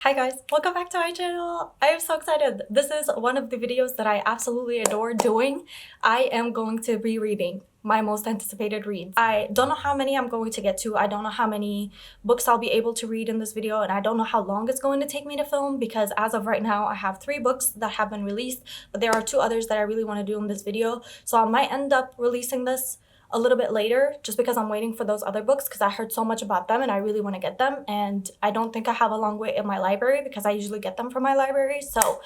Hi guys, welcome back to my channel. I am so excited. This is one of the videos that I absolutely adore doing. I am going to be reading my most anticipated reads. I don't know how many I'm going to get to. I don't know how many books I'll be able to read in this video, and I don't know how long it's going to take me to film because as of right now I have 3 books that have been released, but there are 2 others that I really want to do in this video. So I might end up releasing this a little bit later just because I'm waiting for those other books because I heard so much about them and I really want to get them, and I don't think I have a long wait in my library because I usually get them from my library. So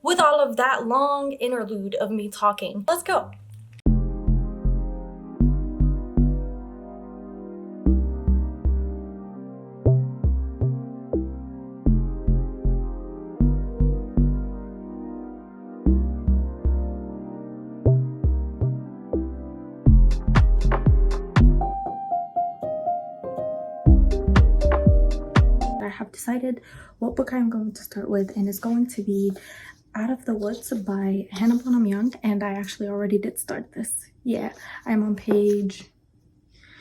with all of that long interlude of me talking, let's go. I have decided what book I'm going to start with, and it's going to be Out of the Woods by Hannah Bonham-Young, and I actually already did start this. Yeah, I'm on page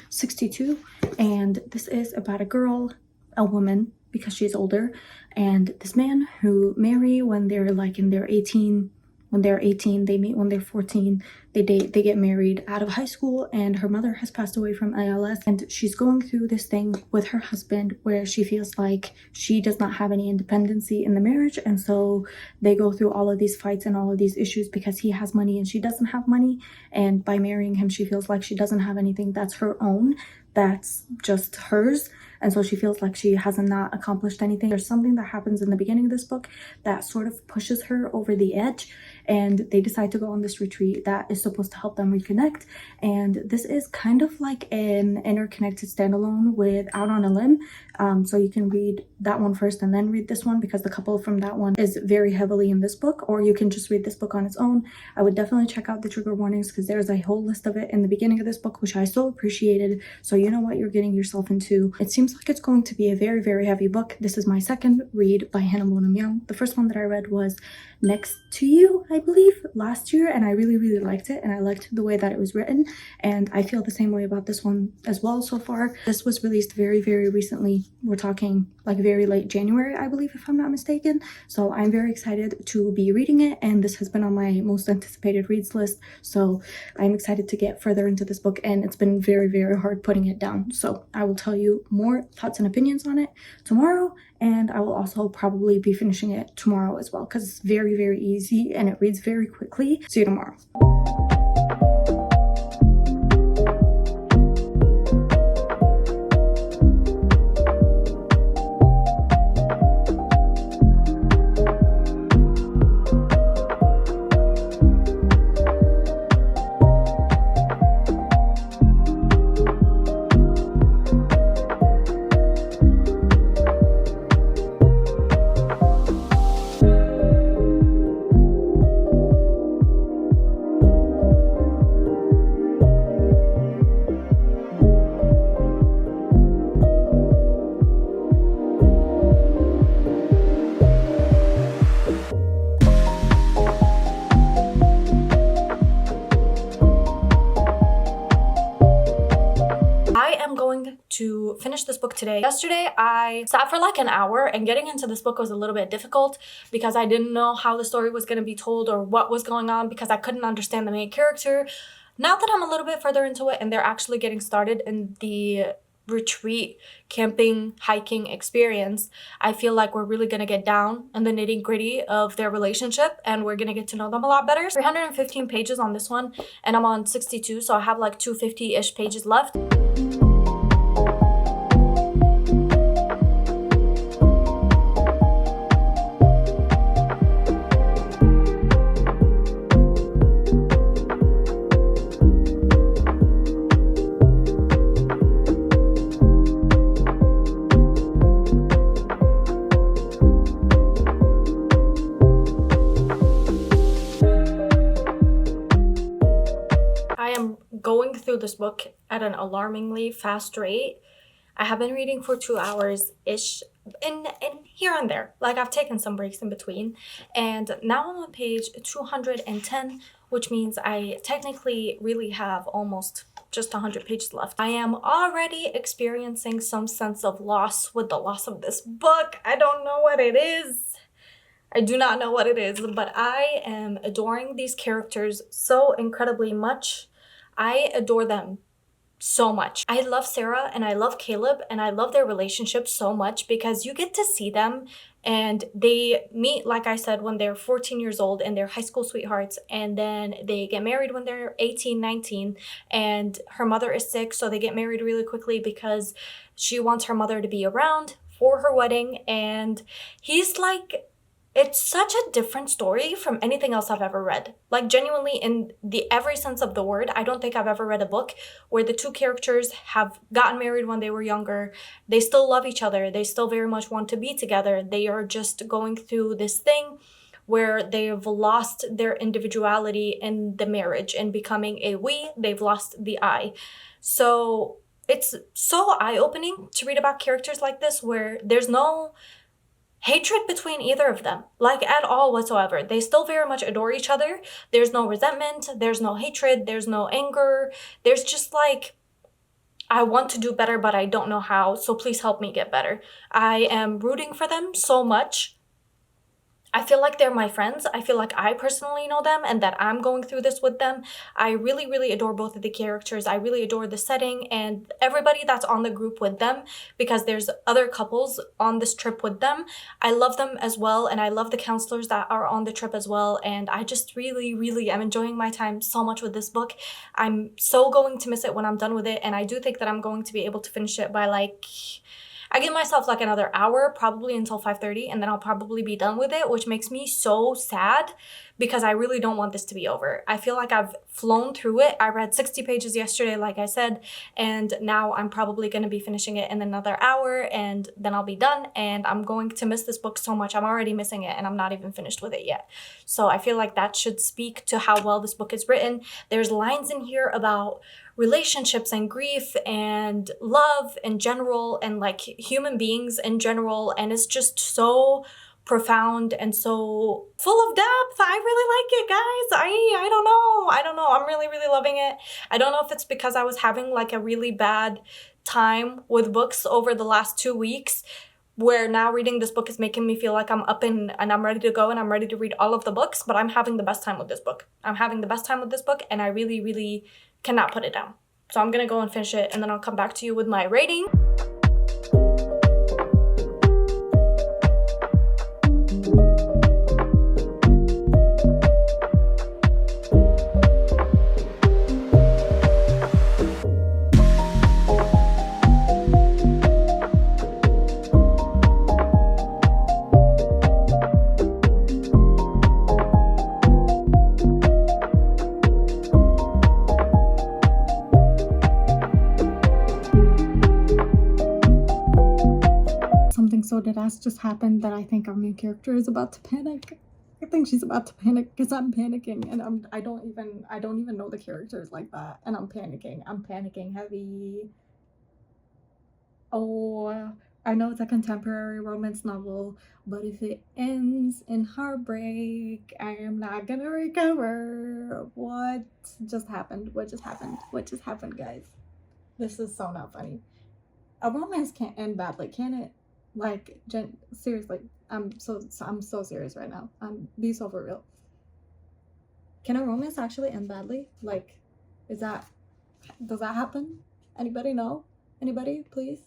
62, and this is about a girl, a woman, because she's older, and this man who marry when they're like in their 18. When they're 18, they meet when they're 14, they date, they get married out of high school, and her mother has passed away from ALS, and she's going through this thing with her husband where she feels like she does not have any independency in the marriage, and so they go through all of these fights and all of these issues because he has money and she doesn't have money, and by marrying him she feels like she doesn't have anything that's her own, that's just hers, and so she feels like she has not accomplished anything. There's something that happens in the beginning of this book that sort of pushes her over the edge, and they decide to go on this retreat that is supposed to help them reconnect. And this is kind of like an interconnected standalone with Out on a Limb, so you can read that one first and then read this one because the couple from that one is very heavily in this book, or you can just read this book on its own. I would definitely check out the trigger warnings because there's a whole list of it in the beginning of this book, which I so appreciated, so you know what you're getting yourself into. It seems like it's going to be a very, very heavy book. This is my second read by Hannah Bonham-Young. The first one that I read was Next to You, I believe, last year, and I really, really liked it, and I liked the way that it was written, and I feel the same way about this one as well so far. This was released very, very recently. We're talking like very late January, I believe, if I'm not mistaken, so I'm very excited to be reading it, and this has been on my most anticipated reads list, so I'm excited to get further into this book, and it's been very, very hard putting it down. So I will tell you more thoughts and opinions on it tomorrow, and I will also probably be finishing it tomorrow as well because it's very, very easy and it reads very quickly. See you tomorrow. To finish this book today. Yesterday I sat for like an hour, and getting into this book was a little bit difficult because I didn't know how the story was going to be told or what was going on because I couldn't understand the main character. Now that I'm a little bit further into it and they're actually getting started in the retreat camping hiking experience, I feel like we're really gonna get down in the nitty-gritty of their relationship and we're gonna get to know them a lot better. 315 pages on this one, and I'm on 62, so I have like 250-ish pages left. Going through this book at an alarmingly fast rate. I have been reading for 2 hours-ish and here and there. Like, I've taken some breaks in between, and now I'm on page 210, which means I technically really have almost just 100 pages left. I am already experiencing some sense of loss with the loss of this book. I don't know what it is. I do not know what it is, but I am adoring these characters so incredibly much. I adore them so much. I love Sarah and I love Caleb and I love their relationship so much because you get to see them and they meet, like I said, when they're 14 years old and they're high school sweethearts, and then they get married when they're 18, 19, and her mother is sick, so they get married really quickly because she wants her mother to be around for her wedding. And he's like, it's such a different story from anything else I've ever read. Like, genuinely, in the every sense of the word, I don't think I've ever read a book where the two characters have gotten married when they were younger. They still love each other. They still very much want to be together. They are just going through this thing where they've lost their individuality in the marriage and becoming a we. They've lost the I. So it's so eye-opening to read about characters like this where there's no hatred between either of them, like at all whatsoever. They still very much adore each other. There's no resentment, there's no hatred, there's no anger. There's just like, I want to do better, but I don't know how, so please help me get better. I am rooting for them so much. I feel like they're my friends. I feel like I personally know them and that I'm going through this with them. I really, really adore both of the characters. I really adore the setting and everybody that's on the group with them, because there's other couples on this trip with them. I love them as well, and I love the counselors that are on the trip as well. And I just really, really am enjoying my time so much with this book. I'm so going to miss it when I'm done with it, and I do think that I'm going to be able to finish it by like, I give myself like another hour, probably until 5:30, and then I'll probably be done with it, which makes me so sad because I really don't want this to be over. I feel like I've flown through it. I read 60 pages yesterday, like I said, and now I'm probably going to be finishing it in another hour, and then I'll be done, and I'm going to miss this book so much. I'm already missing it, and I'm not even finished with it yet. So I feel like that should speak to how well this book is written. There's lines in here about relationships and grief and love in general and like human beings in general, and it's just so profound and so full of depth. I really like it, guys. I don't know. I'm really, really loving it. I don't know if it's because I was having like a really bad time with books over the last 2 weeks, where now reading this book is making me feel like I'm up and I'm ready to go and I'm ready to read all of the books, but I'm having the best time with this book. I'm having the best time with this book, and I really, really cannot put it down. So I'm gonna go and finish it, and then I'll come back to you with my rating. So deadass just happened that I think our main character is about to panic. I think she's about to panic because I'm panicking, and I don't even know the characters like that, and I'm panicking heavy. Oh, I know it's a contemporary romance novel, but if it ends in heartbreak, I am not gonna recover. What just happened? What just happened, guys? This is so not funny. A romance can't end badly, can it? Like, seriously, I'm so serious right now. Be so for real. Can a romance actually end badly? Like, does that happen? Anybody know? Anybody, please?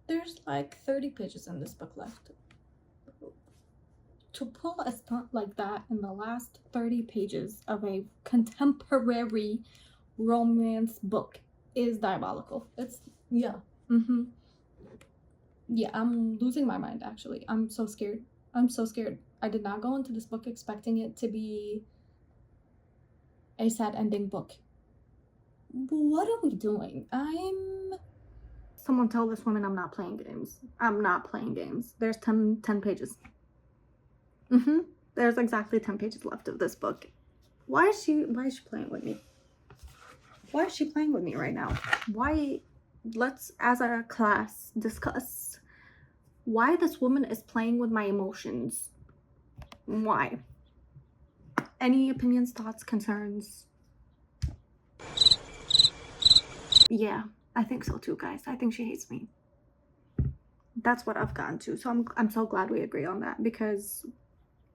There's like 30 pages in this book left. To pull a stunt like that in the last 30 pages of a contemporary romance book is diabolical. It's, yeah. Yeah, I'm losing my mind, actually. I'm so scared. I did not go into this book expecting it to be a sad ending book. What are we doing? Someone tell this woman I'm not playing games. I'm not playing games. There's 10 pages. There's exactly 10 pages left of this book. Why is she playing with me? Why is she playing with me right now? Why? Let's, as a class, discuss why this woman is playing with my emotions. Why? Any opinions, thoughts, concerns? Yeah, I think so too, guys. I think she hates me. That's what I've gotten to. So I'm so glad we agree on that, because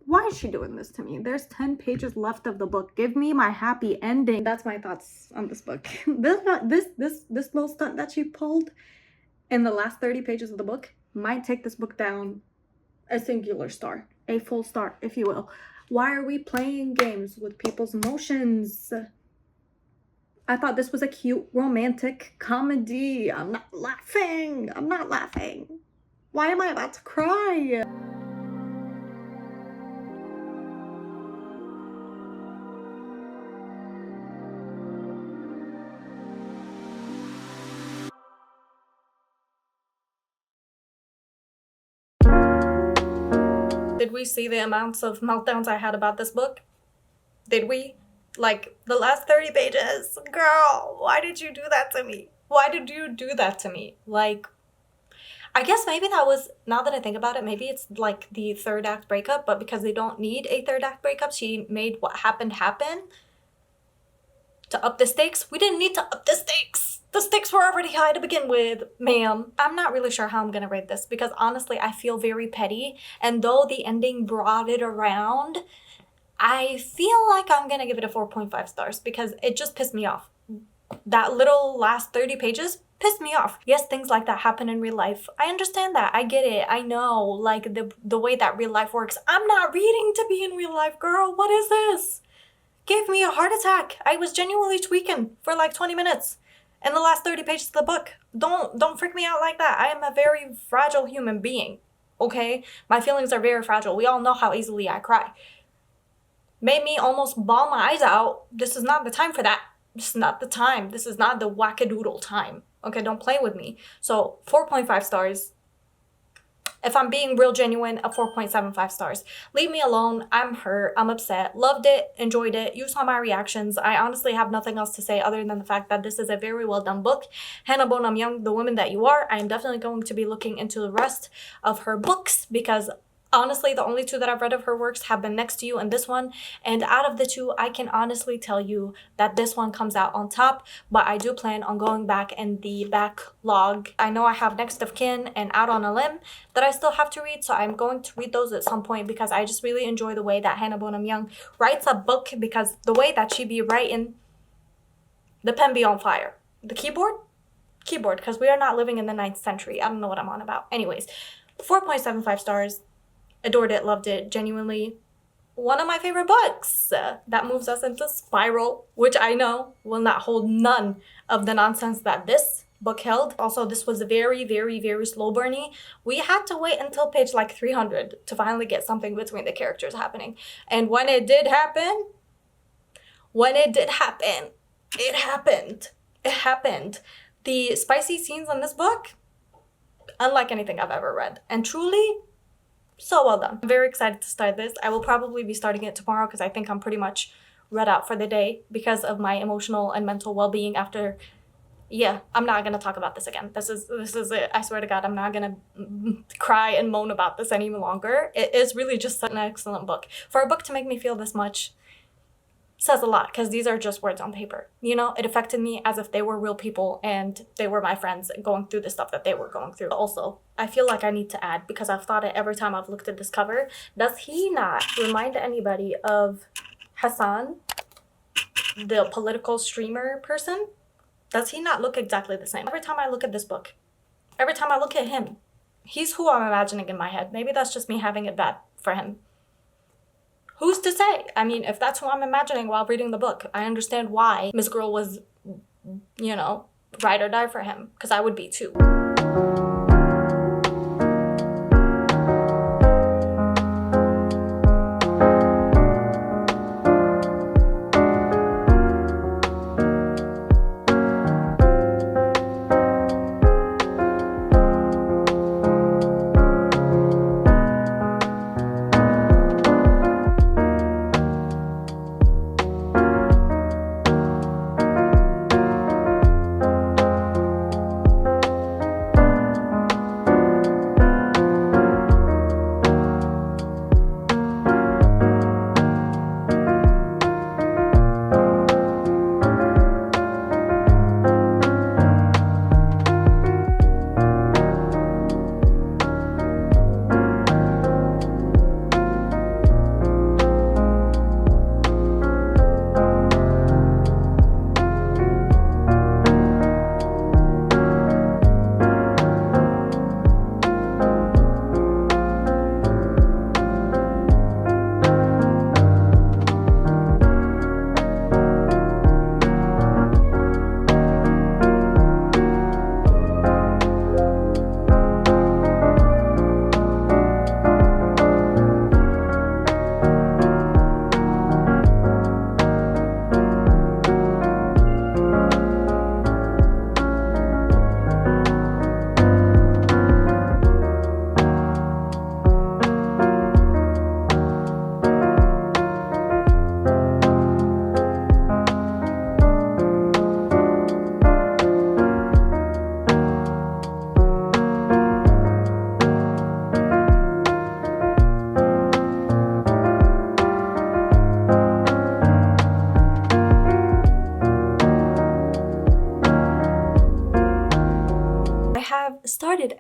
why is she doing this to me? There's 10 pages left of the book. Give me my happy ending. That's my thoughts on this book. This little stunt that she pulled in the last 30 pages of the book might take this book down a singular star, a full star, if you will. Why are we playing games with people's emotions? I thought this was a cute romantic comedy. I'm not laughing. I'm not laughing. Why am I about to cry? Did we see the amounts of meltdowns I had about this book? Did we? Like, the last 30 pages. Girl, why did you do that to me? Why did you do that to me? Like, I guess maybe that was, now that I think about it, maybe it's like the third act breakup, but because they don't need a third act breakup, she made what happened happen to up the stakes. We didn't need to up the stakes. The stakes were already high to begin with, ma'am. I'm not really sure how I'm gonna rate this, because honestly, I feel very petty. And though the ending brought it around, I feel like I'm gonna give it a 4.5 stars, because it just pissed me off. That little last 30 pages pissed me off. Yes, things like that happen in real life. I understand that. I get it. I know, like, the way that real life works. I'm not reading to be in real life, girl. What is this? Gave me a heart attack. I was genuinely tweaking for like 20 minutes in the last 30 pages of the book. Don't freak me out like that. I am a very fragile human being, okay? My feelings are very fragile. We all know how easily I cry. Made me almost bawl my eyes out. This is not the time for that. This is not the time. This is not the wackadoodle time. Okay, don't play with me. So 4.5 stars. If I'm being real genuine, a 4.75 stars. Leave me alone. I'm hurt. I'm upset. Loved it. Enjoyed it. You saw my reactions. I honestly have nothing else to say other than the fact that this is a very well done book. Hannah Bonham Young, the woman that you are. I am definitely going to be looking into the rest of her books, because honestly, the only two that I've read of her works have been Next to You and this one. And out of the two, I can honestly tell you that this one comes out on top. But I do plan on going back in the backlog. I know I have Next of Kin and Out on a Limb that I still have to read. So I'm going to read those at some point, because I just really enjoy the way that Hannah Bonham Young writes a book. Because the way that she be writing, the pen be on fire. The keyboard, because we are not living in the 9th century. I don't know what I'm on about. Anyways, 4.75 stars. Adored it, loved it, genuinely one of my favorite books. That moves us into Spiral, which I know will not hold none of the nonsense that this book held. Also, this was very, very, very slow burny. We had to wait until page like 300 to finally get something between the characters happening. And when it did happen, it happened. It happened. The spicy scenes in this book, unlike anything I've ever read. And truly, so well done. I'm very excited to start this. I will probably be starting it tomorrow, because I think I'm pretty much read out for the day because of my emotional and mental well-being after. Yeah, I'm not gonna talk about this again. This is it. I swear to God, I'm not gonna cry and moan about this any longer. It is really just an excellent book. For a book to make me feel this much says a lot, because these are just words on paper. You know, it affected me as if they were real people and they were my friends going through the stuff that they were going through. Also, I feel like I need to add, because I've thought it every time I've looked at this cover, does he not remind anybody of Hassan, the political streamer person? Does he not look exactly the same? Every time I look at this book, every time I look at him, he's who I'm imagining in my head. Maybe that's just me having it bad for him. Who's to say? I mean, if that's who I'm imagining while reading the book, I understand why Miss Girl was, you know, ride or die for him, because I would be too.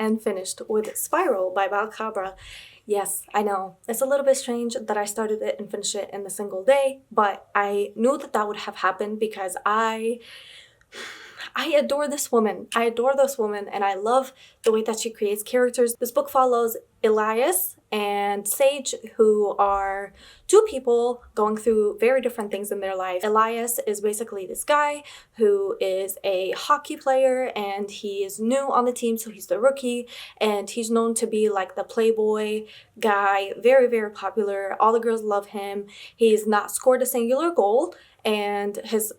and finished with Spiral by Balcabra. Yes, I know, it's a little bit strange that I started it and finished it in a single day, but I knew that that would have happened because I adore this woman. I adore this woman, and I love the way that she creates characters. This book follows Elias and Sage, who are two people going through very different things in their life. Elias is basically this guy who is a hockey player, and he is new on the team, so he's the rookie, and he's known to be like the playboy guy, very, very popular. All the girls love him. He's not scored a singular goal, and his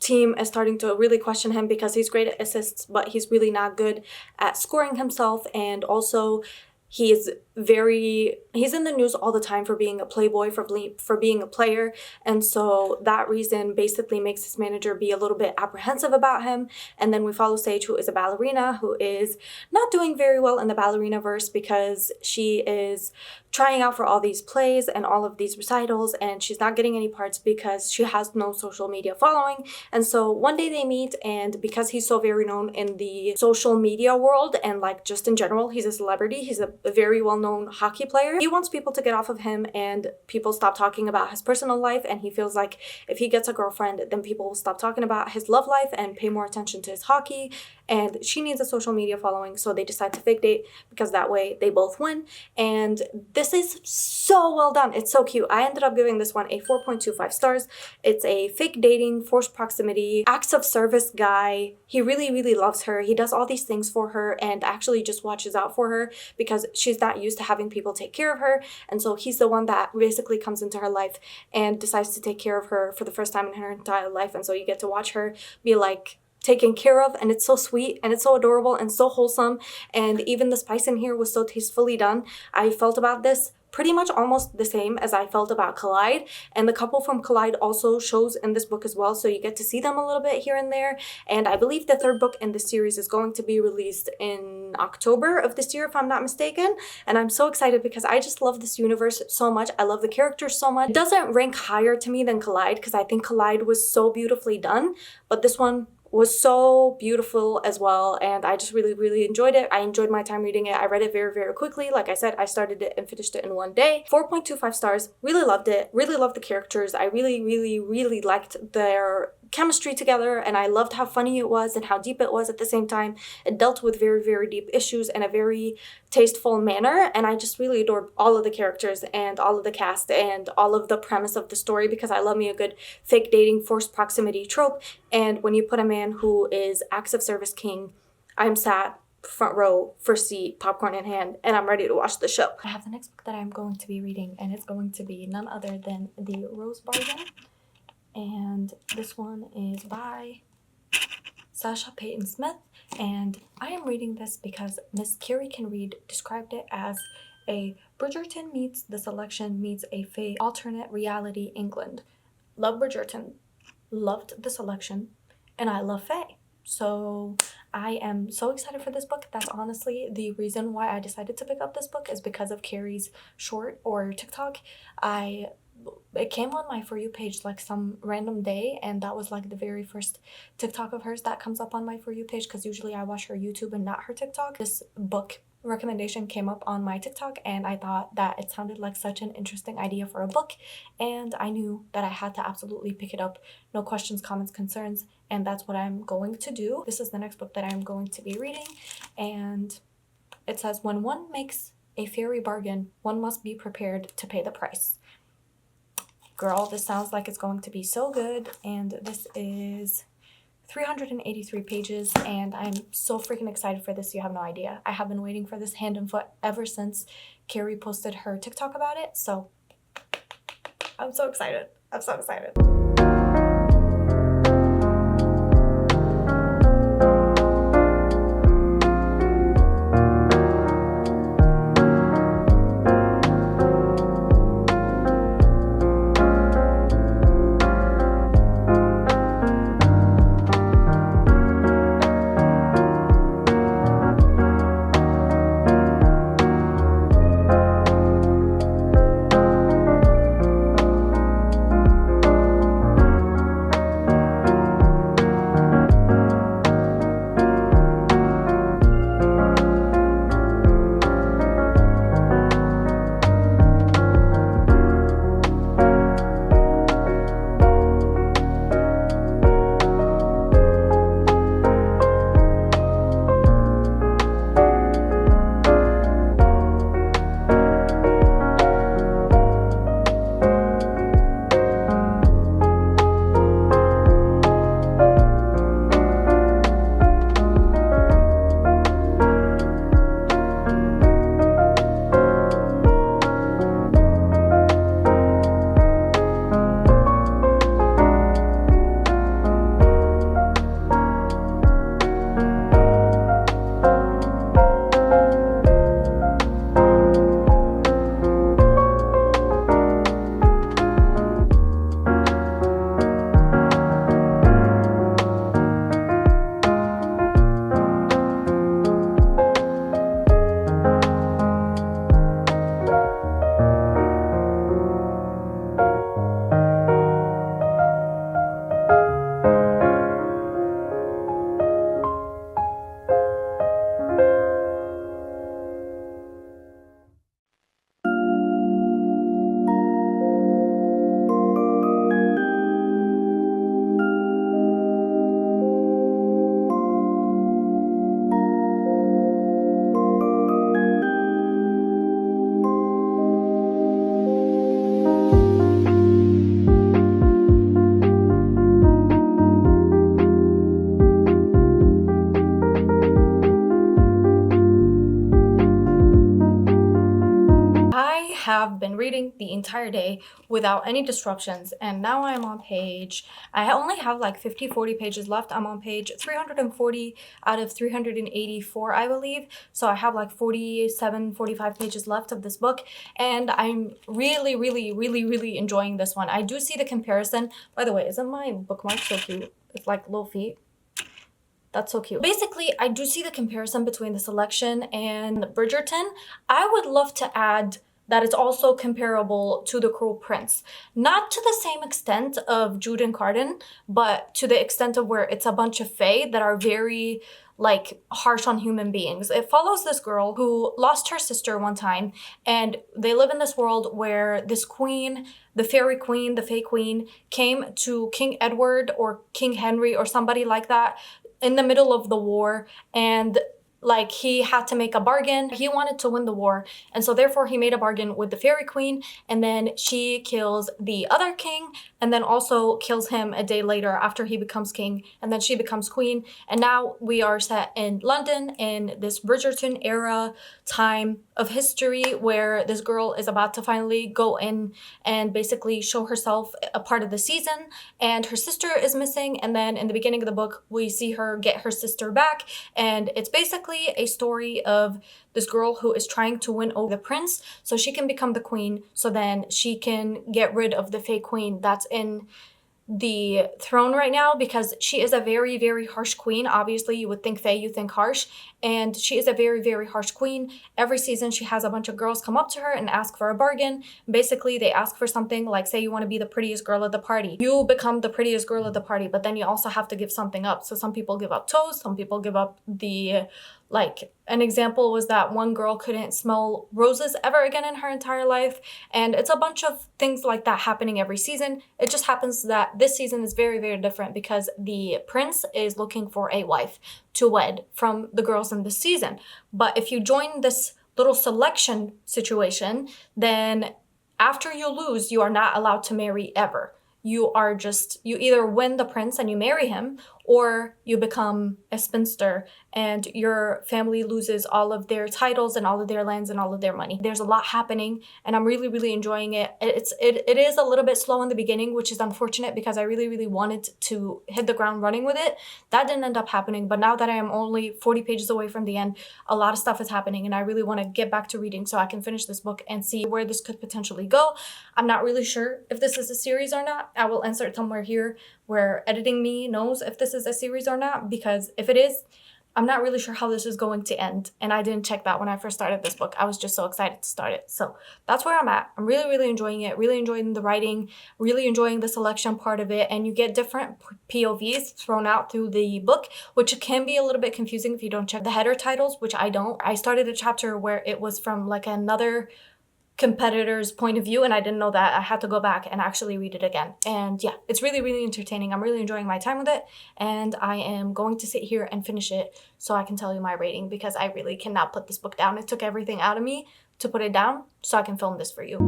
team is starting to really question him because he's great at assists, but he's really not good at scoring himself. And also he's in the news all the time for being a playboy, for being a player, and so that reason basically makes his manager be a little bit apprehensive about him. And then we follow Sage, who is a ballerina who is not doing very well in the ballerina verse because she is trying out for all these plays and all of these recitals, and she's not getting any parts because she has no social media following. And so one day they meet, and because he's so very known in the social media world and like just in general, he's a celebrity, he's a very well-known hockey player, he wants people to get off of him and people stop talking about his personal life, and he feels like if he gets a girlfriend then people will stop talking about his love life and pay more attention to his hockey, and she needs a social media following, so they decide to fake date because that way they both win. And this is so well done. It's so cute. I ended up giving this one a 4.25 stars. It's a fake dating, forced proximity, acts of service guy. He really, really loves her. He does all these things for her and actually just watches out for her because she's not used to having people take care of her. And so he's the one that basically comes into her life and decides to take care of her for the first time in her entire life. And so you get to watch her be like taken care of, and it's so sweet and it's so adorable and so wholesome, and even the spice in here was so tastefully done. I felt about this pretty much almost the same as I felt about Collide, and the couple from Collide also shows in this book as well, so you get to see them a little bit here and there. And I believe the third book in the series is going to be released in October of this year if I'm not mistaken, and I'm so excited because I just love this universe so much. I love the characters so much. It doesn't rank higher to me than Collide because I think Collide was so beautifully done, but this one was so beautiful as well, and I just really, really enjoyed it. I enjoyed my time reading it. I read it very, very quickly. Like I said, I started it and finished it in one day. 4.25 stars. Really loved it. Really loved the characters. I really, really, really liked their chemistry together, and I loved how funny it was and how deep it was at the same time. It dealt with very, very deep issues in a very tasteful manner, and I just really adored all of the characters and all of the cast and all of the premise of the story because I love me a good fake dating, forced proximity trope. And when you put a man who is acts of service king, I'm sat front row, first seat, popcorn in hand, and I'm ready to watch the show. I have the next book that I'm going to be reading, and it's going to be none other than The Rose Bargain. And this one is by Sasha Payton Smith, and I am reading this because Miss Carrie Can Read described it as a Bridgerton meets The Selection meets a Fae alternate reality England. Love Bridgerton, loved The Selection, and I love Fae. So I am so excited for this book. That's honestly the reason why I decided to pick up this book, is because of Carrie's short or TikTok. It came on my For You page like some random day, and that was like the very first TikTok of hers that comes up on my For You page because usually I watch her YouTube and not her TikTok. This book recommendation came up on my TikTok, and I thought that it sounded like such an interesting idea for a book, and I knew that I had to absolutely pick it up. No questions, comments, concerns, and that's what I'm going to do. This is the next book that I'm going to be reading, and it says, when one makes a fairy bargain, one must be prepared to pay the price. Girl, this sounds like it's going to be so good, and this is 383 pages, and I'm so freaking excited for this, you have no idea. I have been waiting for this hand and foot ever since Carrie posted her TikTok about it, so I'm so excited. I'm so excited. have been reading the entire day without any disruptions, and now I'm on page, I only have like 40 pages left. I'm on page 340 out of 384, I believe. So I have like 45 pages left of this book, and I'm really enjoying this one. I do see the comparison. By the way, isn't my bookmark so cute? It's like little feet. That's so cute. Basically, I do see the comparison between the selection and Bridgerton. I would love to add that it's also comparable to The Cruel Prince. Not to the same extent of Jude and Carden, but to the extent of where it's a bunch of fae that are very like harsh on human beings. It follows this girl who lost her sister one time, and they live in this world where this queen, the fairy queen, the fae queen, came to King Edward or King Henry or somebody like that in the middle of the war, and like he had to make a bargain. He wanted to win the war, and so therefore he made a bargain with the fairy queen, and then she kills the other king and then also kills him a day later after he becomes king, and then she becomes queen. And now we are set in London in this Bridgerton era time of history where this girl is about to finally go in and basically show herself a part of the season, and her sister is missing. And then in the beginning of the book we see her get her sister back, and it's basically a story of this girl who is trying to win over the prince so she can become the queen, so then she can get rid of the fake queen that's in the throne right now, because she is a very harsh queen. Obviously you would think fae, you think harsh, and she is a very harsh queen. Every season she has a bunch of girls come up to her and ask for a bargain. Basically they ask for something like, say you want to be the prettiest girl at the party, you become the prettiest girl at the party, but then you also have to give something up. So some people give up toes, some people give up the, like an example was that one girl couldn't smell roses ever again in her entire life. And it's a bunch of things like that happening every season. It just happens that this season is very different because the prince is looking for a wife to wed from the girls in this season. But if you join this little selection situation, then after you lose, you are not allowed to marry ever. You either win the prince and you marry him, or you become a spinster and your family loses all of their titles and all of their lands and all of their money. There's a lot happening, and I'm really enjoying it. It is a little bit slow in the beginning, which is unfortunate because I really wanted to hit the ground running with it. That didn't end up happening, but now that I am only 40 pages away from the end, a lot of stuff is happening, and I really want to get back to reading so I can finish this book and see where this could potentially go. I'm not really sure if this is a series or not. I will insert somewhere here where editing me knows if this is a series or not, because if it is, I'm not really sure how this is going to end, and I didn't check that when I first started this book. I was just so excited to start it. So that's where I'm at. I'm really enjoying it, really enjoying the writing, really enjoying the selection part of it, and you get different POVs thrown out through the book, which can be a little bit confusing if you don't check the header titles, which I don't. I started a chapter where it was from like another competitor's point of view, and I didn't know that. I had to go back and actually read it again. And yeah, it's really entertaining. I'm really enjoying my time with it, and I am going to sit here and finish it so I can tell you my rating, because I really cannot put this book down. It took everything out of me to put it down so I can film this for you.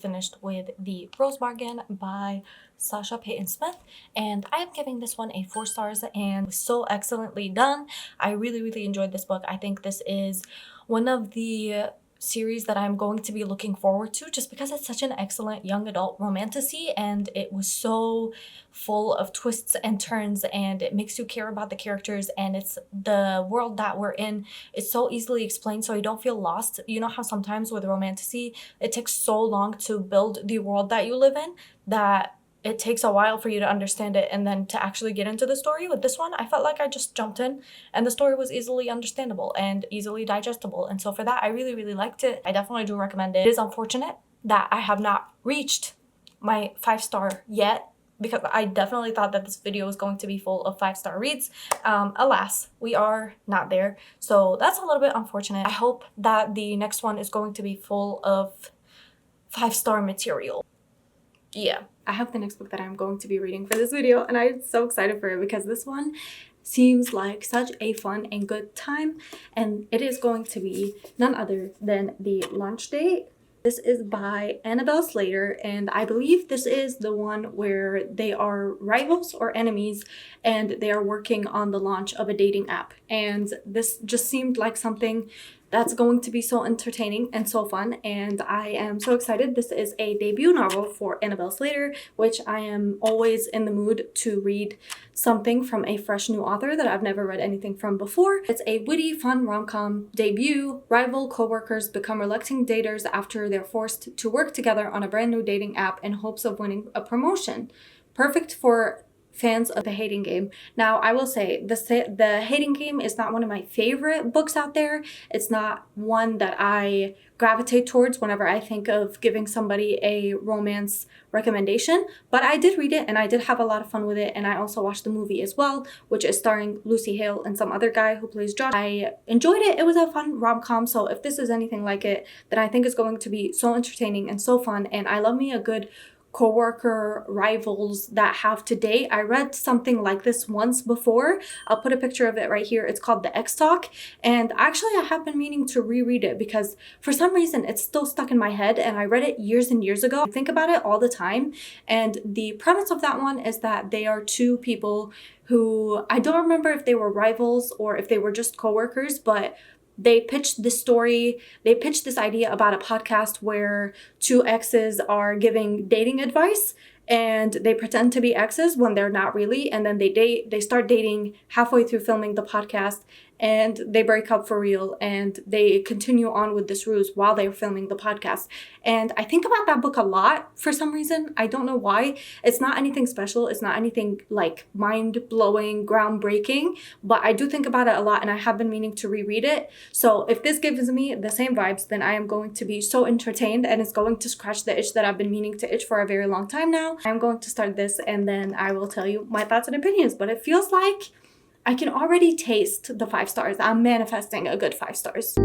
Finished with The Rose Bargain by Sasha Payton Smith, and I am giving this one a 4 stars, and so excellently done. I really enjoyed this book. I think this is one of the series that I'm going to be looking forward to, just because it's such an excellent young adult romantasy, and it was so full of twists and turns, and it makes you care about the characters, and it's the world that we're in. It's so easily explained, so you don't feel lost. You know how sometimes with romantasy it takes so long to build the world that you live in that it takes a while for you to understand it and then to actually get into the story. With this one, I felt like I just jumped in and the story was easily understandable and easily digestible. And so for that, I really, really liked it. I definitely do recommend it. It is unfortunate that I have not reached my 5-star yet, because I definitely thought that this video was going to be full of 5-star reads. Alas, we are not there. So that's a little bit unfortunate. I hope that the next one is going to be full of 5-star material. Yeah. I have the next book that I'm going to be reading for this video, and I'm so excited for it because this one seems like such a fun and good time, and it is going to be none other than The Launch Date. This is by Annabelle Slater, and I believe this is the one where they are rivals or enemies and they are working on the launch of a dating app. And this just seemed like something that's going to be so entertaining and so fun, and I am so excited. This is a debut novel for Annabelle Slater, which I am always in the mood to read something from a fresh new author that I've never read anything from before. It's a witty, fun rom-com debut. Rival co-workers become reluctant daters after they're forced to work together on a brand new dating app in hopes of winning a promotion. Perfect for fans of The Hating Game. Now, I will say, The Hating Game is not one of my favorite books out there. It's not one that I gravitate towards whenever I think of giving somebody a romance recommendation, but I did read it and I did have a lot of fun with it, and I also watched the movie as well, which is starring Lucy Hale and some other guy who plays Josh. I enjoyed it. It was a fun rom-com, so if this is anything like it, then I think it's going to be so entertaining and so fun, and I love me a good co-worker rivals that have to date. I read something like this once before. I'll put a picture of it right here. It's called The X Talk, and actually I have been meaning to reread it because for some reason it's still stuck in my head, and I read it years and years ago. I think about it all the time, and the premise of that one is that they are two people who, I don't remember if they were rivals or if they were just co-workers, but they pitched this idea about a podcast where two exes are giving dating advice, and they pretend to be exes when they're not really, and then they start dating halfway through filming the podcast, and they break up for real, and they continue on with this ruse while they're filming the podcast. And I think about that book a lot for some reason. I don't know why. It's not anything special. It's not anything like mind-blowing, groundbreaking, but I do think about it a lot, and I have been meaning to reread it. So if this gives me the same vibes, then I am going to be so entertained, and it's going to scratch the itch that I've been meaning to itch for a very long time now. I'm going to start this, and then I will tell you my thoughts and opinions, but it feels like I can already taste the 5 stars. I'm manifesting a good 5 stars.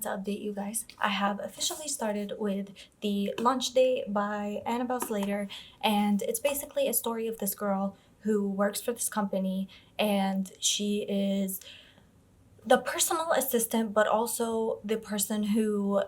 to update you guys. I have officially started with The Launch Date by Annabelle Slater, and it's basically a story of this girl who works for this company, and she is the personal assistant, but also the person who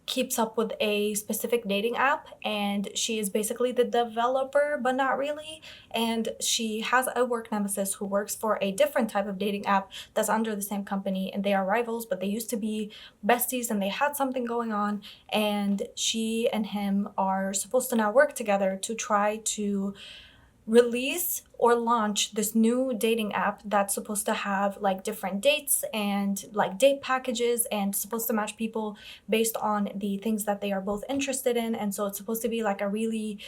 keeps up with a specific dating app, and she is basically the developer but not really, and she has a work nemesis who works for a different type of dating app that's under the same company, and they are rivals, but they used to be besties and they had something going on, and she and him are supposed to now work together to try to release or launch this new dating app that's supposed to have like different dates and like date packages and supposed to match people based on the things that they are both interested in. And so it's supposed to be like a really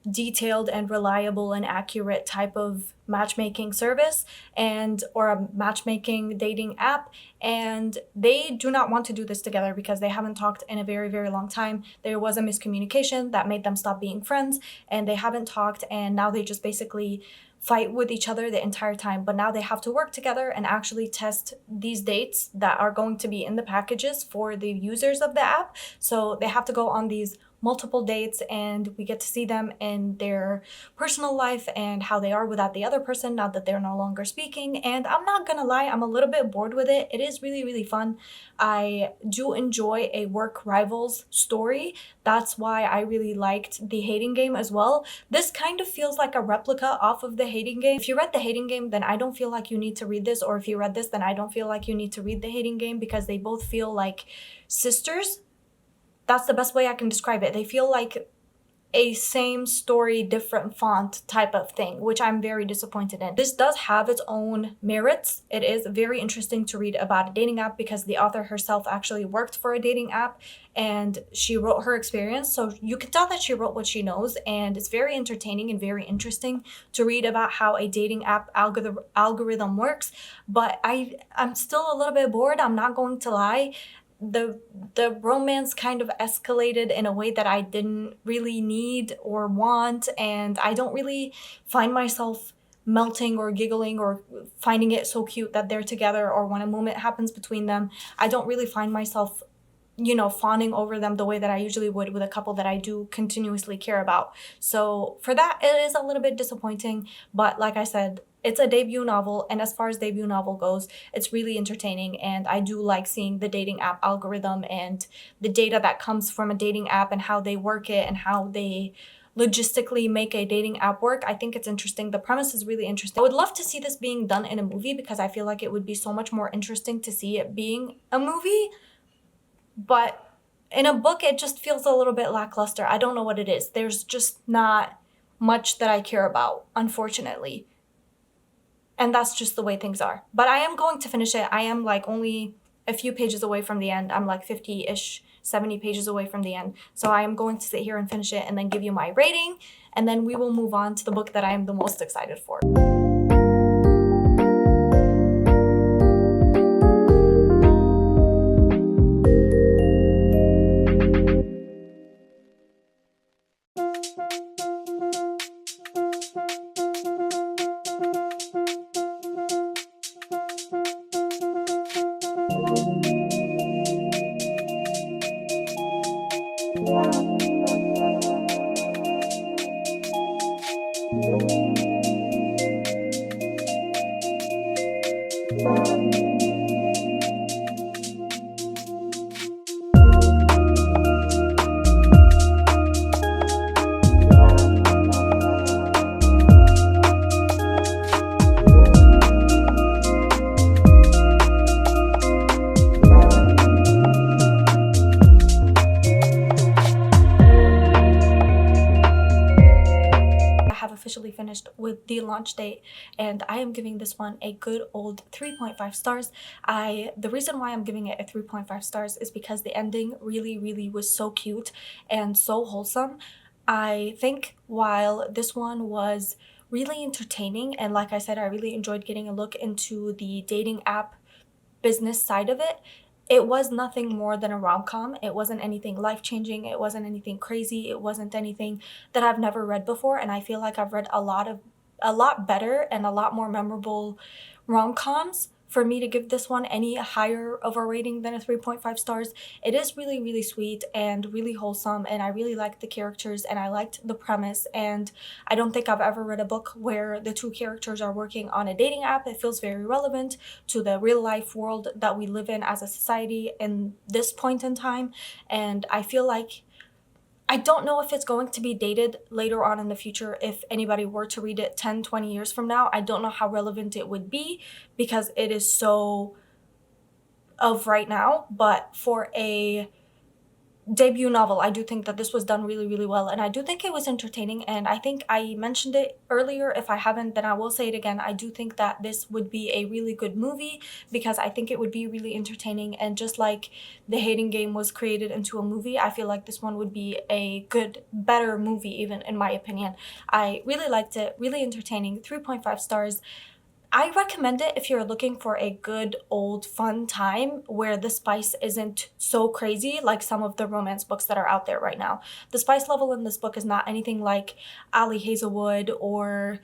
detailed and reliable and accurate type of matchmaking service and or a matchmaking dating app, and they do not want to do this together because they haven't talked in a very long time. There was a miscommunication that made them stop being friends, and they haven't talked, and now they just basically fight with each other the entire time. But now they have to work together and actually test these dates that are going to be in the packages for the users of the app. So they have to go on these multiple dates, and we get to see them in their personal life and how they are without the other person now that they're no longer speaking. And I'm not gonna lie, I'm a little bit bored with it. It is really fun. I do enjoy a work rivals story. That's why I really liked The Hating Game as well. This kind of feels like a replica off of The Hating Game. If you read The Hating Game, then I don't feel like you need to read this, or if you read this, then I don't feel like you need to read The Hating Game, because they both feel like sisters. That's the best way I can describe it. They feel like a same story, different font type of thing, which I'm very disappointed in. This does have its own merits. It is very interesting to read about a dating app because the author herself actually worked for a dating app and she wrote her experience. So you can tell that she wrote what she knows, and it's very entertaining and very interesting to read about how a dating app algorithm works. But I'm still a little bit bored, I'm not going to lie. The romance kind of escalated in a way that I didn't really need or want, and I don't really find myself melting or giggling or finding it so cute that they're together, or when a moment happens between them, I don't really find myself, you know, fawning over them the way that I usually would with a couple that I do continuously care about. So for that, it is a little bit disappointing, but like I said, it's a debut novel, and as far as debut novel goes, it's really entertaining, and I do like seeing the dating app algorithm and the data that comes from a dating app and how they work it and how they logistically make a dating app work. I think it's interesting. The premise is really interesting. I would love to see this being done in a movie because I feel like it would be so much more interesting to see it being a movie, but in a book, it just feels a little bit lackluster. I don't know what it is. There's just not much that I care about, unfortunately. And that's just the way things are. But I am going to finish it. I am like only a few pages away from the end. I'm like 50-ish, 70 pages away from the end. So I am going to sit here and finish it and then give you my rating. And then we will move on to the book that I am the most excited for. Officially finished with The Launch Date, and I am giving this one a good old 3.5 stars. The reason why I'm giving it a 3.5 stars is because the ending really was so cute and so wholesome. I think while this one was really entertaining, and like I said, I really enjoyed getting a look into the dating app business side of it, it was nothing more than a rom-com. It wasn't anything life-changing. It wasn't anything crazy. It wasn't anything that I've never read before, and I feel like I've read a lot better and a lot more memorable rom-coms for me to give this one any higher of a rating than a 3.5 stars. It is really, really sweet and really wholesome, and I really liked the characters and I liked the premise, and I don't think I've ever read a book where the two characters are working on a dating app. It feels very relevant to the real life world that we live in as a society in this point in time, and I feel like I don't know if it's going to be dated later on in the future. If anybody were to read it 10, 20 years from now, I don't know how relevant it would be because it is so of right now. But for a debut novel, I do think that this was done really, really well, and I do think it was entertaining, and I think I mentioned it earlier. If I haven't, then I will say it again. I do think that this would be a really good movie because I think it would be really entertaining, and just like The Hating Game was created into a movie, I feel like this one would be a good, better movie, even in my opinion. I really liked it, really entertaining, 3.5 stars. I recommend it if you're looking for a good old fun time where the spice isn't so crazy like some of the romance books that are out there right now. The spice level in this book is not anything like Ali Hazelwood or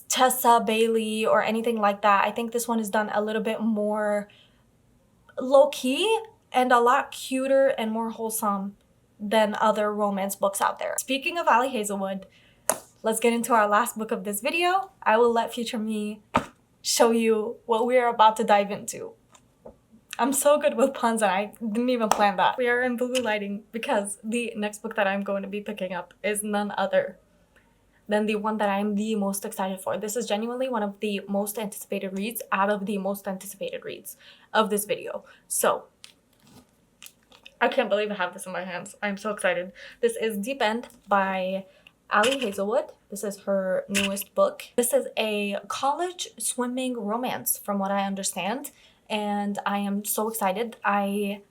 Tessa Bailey or anything like that. I think this one is done a little bit more low-key and a lot cuter and more wholesome than other romance books out there. Speaking of Ali Hazelwood, let's get into our last book of this video. I will let future me show you what we are about to dive into. I'm so good with puns and I didn't even plan that. We are in blue lighting because the next book that I'm going to be picking up is none other than the one that I'm the most excited for. This is genuinely one of the most anticipated reads out of the most anticipated reads of this video. So I can't believe I have this in my hands. I'm so excited. This is Deep End by Ali Hazelwood. This is her newest book. This is a college swimming romance from what I understand, and I am so excited. I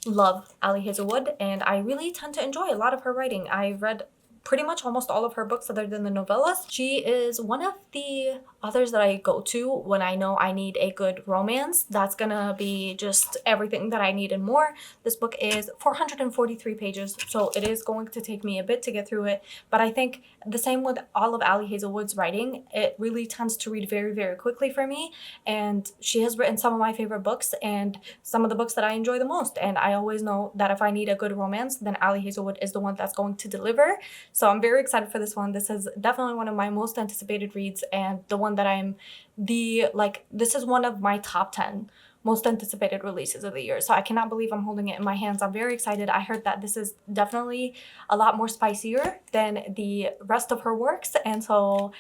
love Ali Hazelwood and I really tend to enjoy a lot of her writing. I've read pretty much almost all of her books other than the novellas. She is one of the authors that I go to when I know I need a good romance. That's gonna be just everything that I need and more. This book is 443 pages, so it is going to take me a bit to get through it, but I think the same with all of Ali Hazelwood's writing, it really tends to read very, very quickly for me, and she has written some of my favorite books and some of the books that I enjoy the most, and I always know that if I need a good romance, then Ali Hazelwood is the one that's going to deliver. So I'm very excited for this one. This is definitely one of my most anticipated reads and the one that this is one of my top 10 most anticipated releases of the year. So I cannot believe I'm holding it in my hands. I'm very excited. I heard that this is definitely a lot more spicier than the rest of her works. And so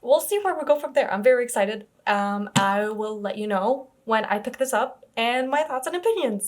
we'll see where we go from there. I'm very excited. I will let you know when I pick this up and my thoughts and opinions.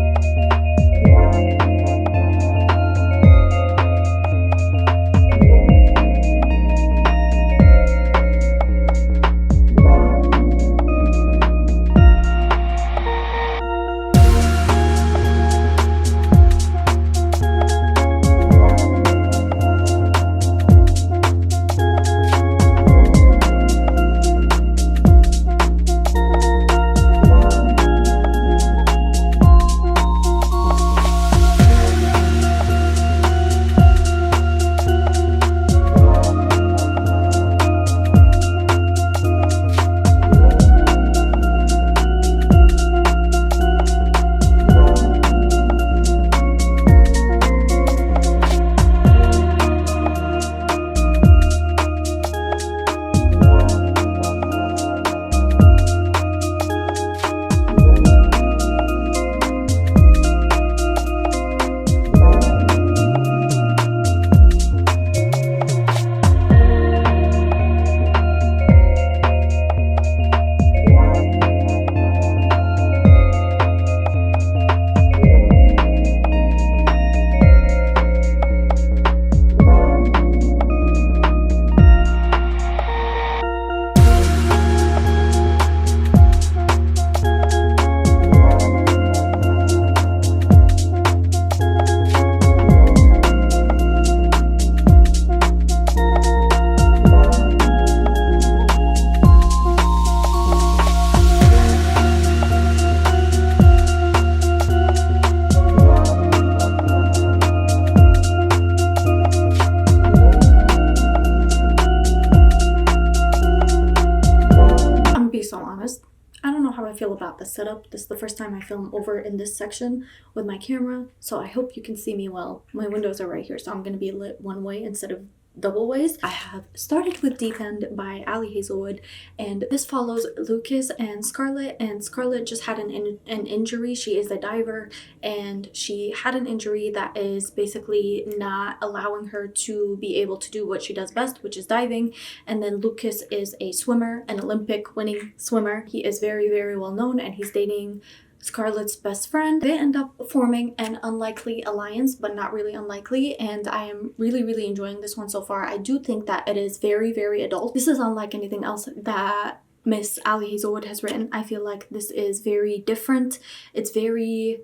how I feel about the setup. This is the first time I film over in this section with my camera, so I hope you can see me well. My windows are right here, so I'm going to be lit one way instead of double ways. I have started with Deep End by Ali Hazelwood, and this follows Lucas and Scarlett just had an injury. She is a diver, and she had an injury that is basically not allowing her to be able to do what she does best, which is diving. And then Lucas is a swimmer, an Olympic winning swimmer. He is very, very well known, and he's dating Scarlett's best friend. They end up forming an unlikely alliance, but not really unlikely, and I am really, really enjoying this one so far. I do think that it is very, very adult. This is unlike anything else that Miss Ali Hazelwood has written. I feel like this is very different. It's very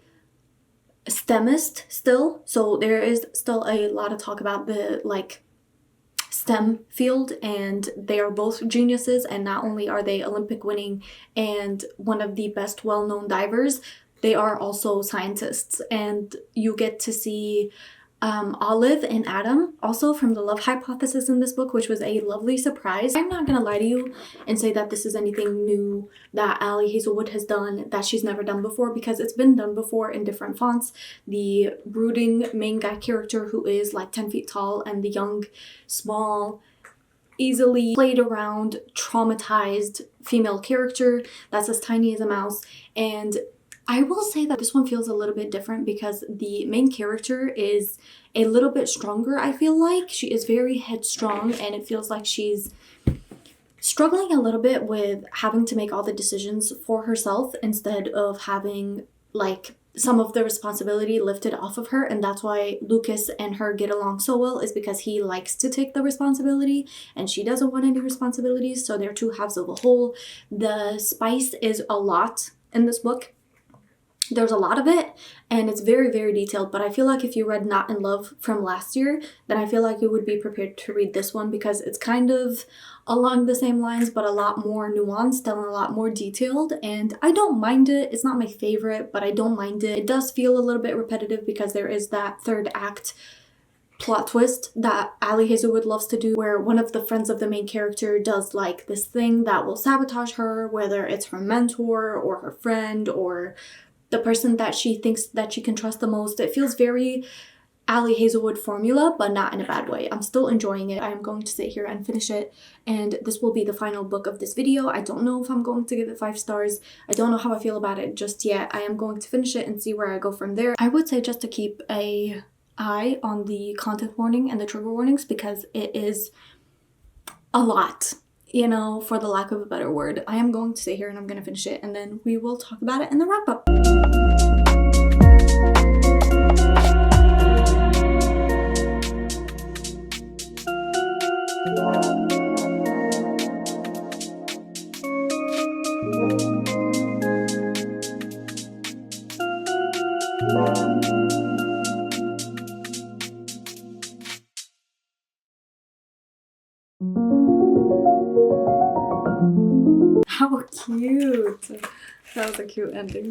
STEMist still, so there is still a lot of talk about the STEM field, and they are both geniuses, and not only are they Olympic winning and one of the best well-known divers, they are also scientists. And you get to see Olive and Adam also from the love hypothesis in this book, which was a lovely surprise. I'm not gonna lie to you and say that this is anything new that Ali Hazelwood has done that she's never done before, because it's been done before in different fonts. The brooding main guy character who is like 10 feet tall, and the young, small, easily played around, traumatized female character that's as tiny as a mouse. And I will say that this one feels a little bit different because the main character is a little bit stronger, I feel like. She is very headstrong, and it feels like she's struggling a little bit with having to make all the decisions for herself instead of having some of the responsibility lifted off of her. And that's why Lucas and her get along so well, is because he likes to take the responsibility and she doesn't want any responsibilities. So they're two halves of a whole. The spice is a lot in this book. There's a lot of it, and it's very, very detailed, but I feel like if you read Not in Love from last year, then I feel like you would be prepared to read this one, because it's kind of along the same lines, but a lot more nuanced and a lot more detailed, and I don't mind it. It's not my favorite, but I don't mind it. It does feel a little bit repetitive because there is that third act plot twist that Ali Hazelwood loves to do, where one of the friends of the main character does this thing that will sabotage her, whether it's her mentor or her friend or the person that she thinks that she can trust the most. It feels very Ali Hazelwood formula, but not in a bad way. I'm still enjoying it. I am going to sit here and finish it, and this will be the final book of this video. I don't know if I'm going to give it 5 stars. I don't know how I feel about it just yet. I am going to finish it and see where I go from there. I would say just to keep an eye on the content warning and the trigger warnings, because it is a lot, you know, for the lack of a better word. I am going to sit here and I'm going to finish it, and then we will talk about it in the wrap up. How cute! That was a cute ending.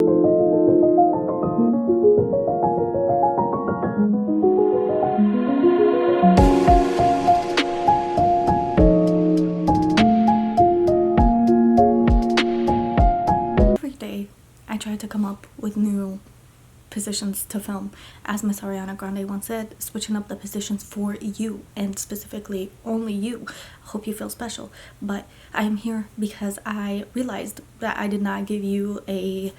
Every day I try to come up with new positions to film. As Miss Ariana Grande once said, switching up the positions for you, and specifically only you. Hope you feel special. But I am here because I realized that I did not give you a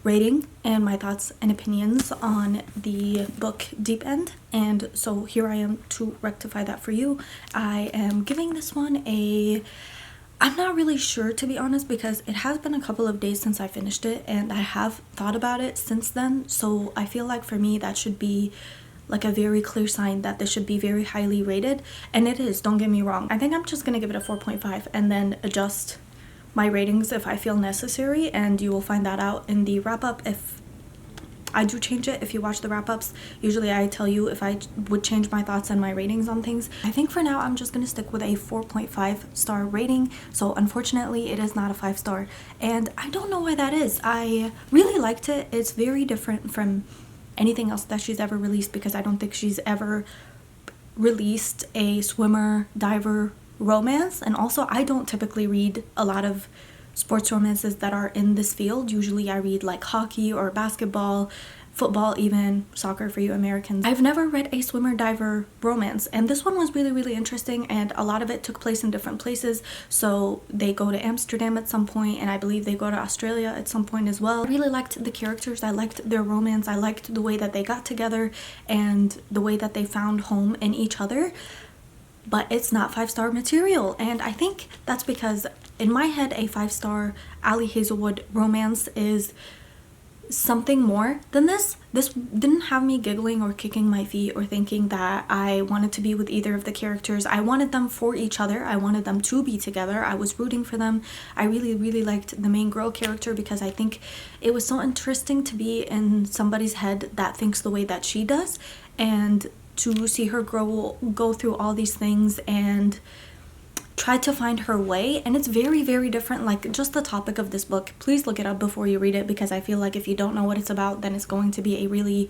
rating and my thoughts and opinions on the book Deep End, and so here I am to rectify that for you. I am giving this one I'm not really sure, to be honest, because it has been a couple of days since I finished it, and I have thought about it since then. So I feel like for me that should be like a very clear sign that this should be very highly rated, and it is, don't get me wrong. I think I'm just gonna give it a 4.5 and then adjust my ratings if I feel necessary, and you will find that out in the wrap-up if I do change it. If you watch the wrap-ups, usually I tell you if I would change my thoughts and my ratings on things. I think for now I'm just gonna stick with a 4.5 star rating. So unfortunately it is not a 5-star, and I don't know why that is. I really liked it. It's very different from anything else that she's ever released, because I don't think she's ever released a swimmer diver romance, and also I don't typically read a lot of sports romances that are in this field. Usually I read like hockey or basketball, football, even soccer for you Americans. I've never read a swimmer diver romance, and this one was really interesting, and a lot of it took place in different places. So they go to Amsterdam at some point, and I believe they go to Australia at some point as well. I really liked the characters, I liked their romance, I liked the way that they got together and the way that they found home in each other. But it's not 5-star material, and I think that's because in my head a 5-star Ali Hazelwood romance is something more than this. This didn't have me giggling or kicking my feet or thinking that I wanted to be with either of the characters. I wanted them for each other. I wanted them to be together. I was rooting for them. I really liked the main girl character because I think it was so interesting to be in somebody's head that thinks the way that she does, and to see her go through all these things and try to find her way. And it's very different. Like, just the topic of this book, please look it up before you read it, because I feel like if you don't know what it's about, then it's going to be a really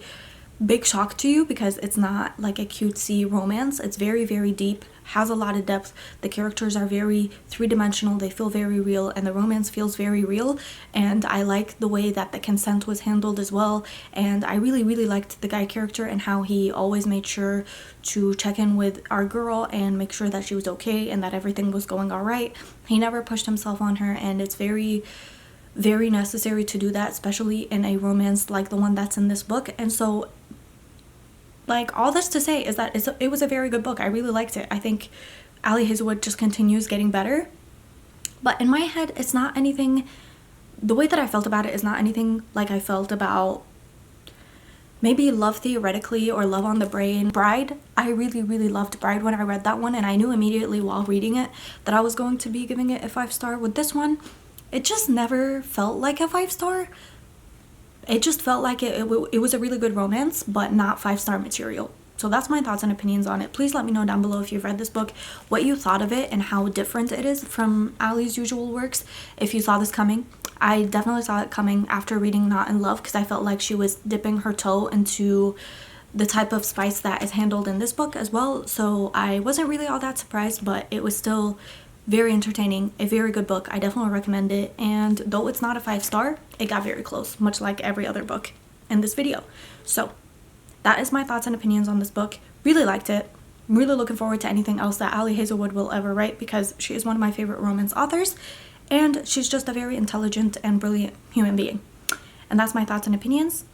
big shock to you, because it's not like a cutesy romance. It's very deep, has a lot of depth. The characters are very three-dimensional, they feel very real, and the romance feels very real. And I like the way that the consent was handled as well. And I really liked the guy character and how he always made sure to check in with our girl and make sure that she was okay and that everything was going all right. He never pushed himself on her, and it's very necessary to do that, especially in a romance like the one that's in this book. And so, like, all this to say is that it was a very good book. I really liked it. I think Ali Hazelwood just continues getting better. But in my head, it's not anything, the way that I felt about it is not anything like I felt about maybe Love Theoretically or Love on the Brain. Bride, I really loved Bride when I read that one, and I knew immediately while reading it that I was going to be giving it a 5-star. With this one, it just never felt like a 5-star. It just felt like it was a really good romance, but not 5-star material. So that's my thoughts and opinions on it. Please let me know down below if you've read this book, what you thought of it and how different it is from Ali's usual works. If you saw this coming, I definitely saw it coming after reading Not in Love, because I felt like she was dipping her toe into the type of spice that is handled in this book as well. So I wasn't really all that surprised, but it was still very entertaining, a very good book. I definitely recommend it, and though it's not a 5-star, it got very close, much like every other book in this video. So that is my thoughts and opinions on this book. Really liked it. I'm really looking forward to anything else that Ali Hazelwood will ever write, because she is one of my favorite romance authors, and she's just a very intelligent and brilliant human being. And that's my thoughts and opinions.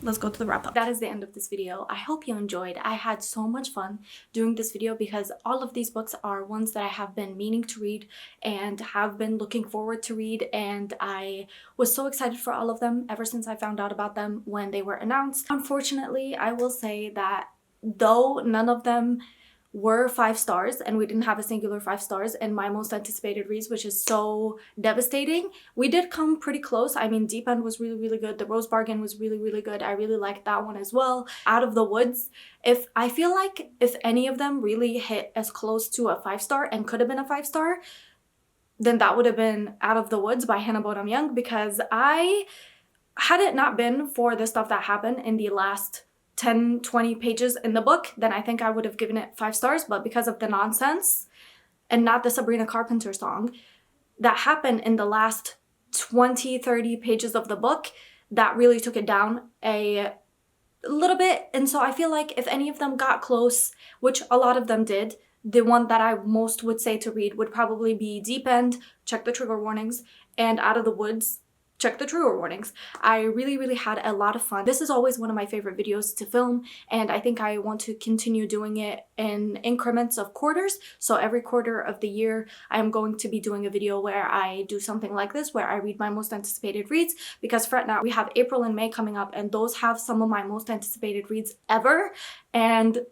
Let's go to the wrap up. That is the end of this video. I hope you enjoyed. I had so much fun doing this video because all of these books are ones that I have been meaning to read and have been looking forward to read, and I was so excited for all of them ever since I found out about them when they were announced. Unfortunately, I will say that though none of them were 5 stars, and we didn't have a singular 5 stars in my most anticipated reads, which is so devastating, we did come pretty close. I mean, Deep End was really good. The Rose Bargain was really good. I really liked that one as well. Out of the Woods, I feel like if any of them really hit as close to a 5-star and could have been a 5-star, then that would have been Out of the Woods by Hannah Bonham Young, because had it not been for the stuff that happened in the last 10-20 pages in the book, then I think I would have given it 5 stars. But because of the nonsense and not the Sabrina Carpenter song that happened in the last 20-30 pages of the book, that really took it down a little bit. And so I feel like if any of them got close, which a lot of them did, the one that I most would say to read would probably be Deep End, check the trigger warnings, and Out of the Woods, check the trigger warnings. I really had a lot of fun. This is always one of my favorite videos to film, and I think I want to continue doing it in increments of quarters. So every quarter of the year, I'm going to be doing a video where I do something like this, where I read my most anticipated reads, because fret not, we have April and May coming up, and those have some of my most anticipated reads ever, and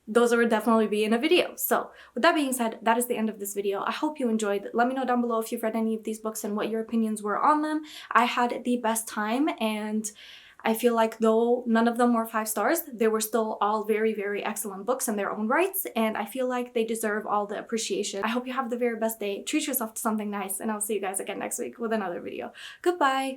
those would definitely be in a video. So with that being said, that is the end of this video. I hope you enjoyed. Let me know down below if you've read any of these books and what your opinions were on them. I had the best time, and I feel like though none of them were 5 stars, they were still all very excellent books in their own rights, and I feel like they deserve all the appreciation. I hope you have the very best day. Treat yourself to something nice, and I'll see you guys again next week with another video. Goodbye!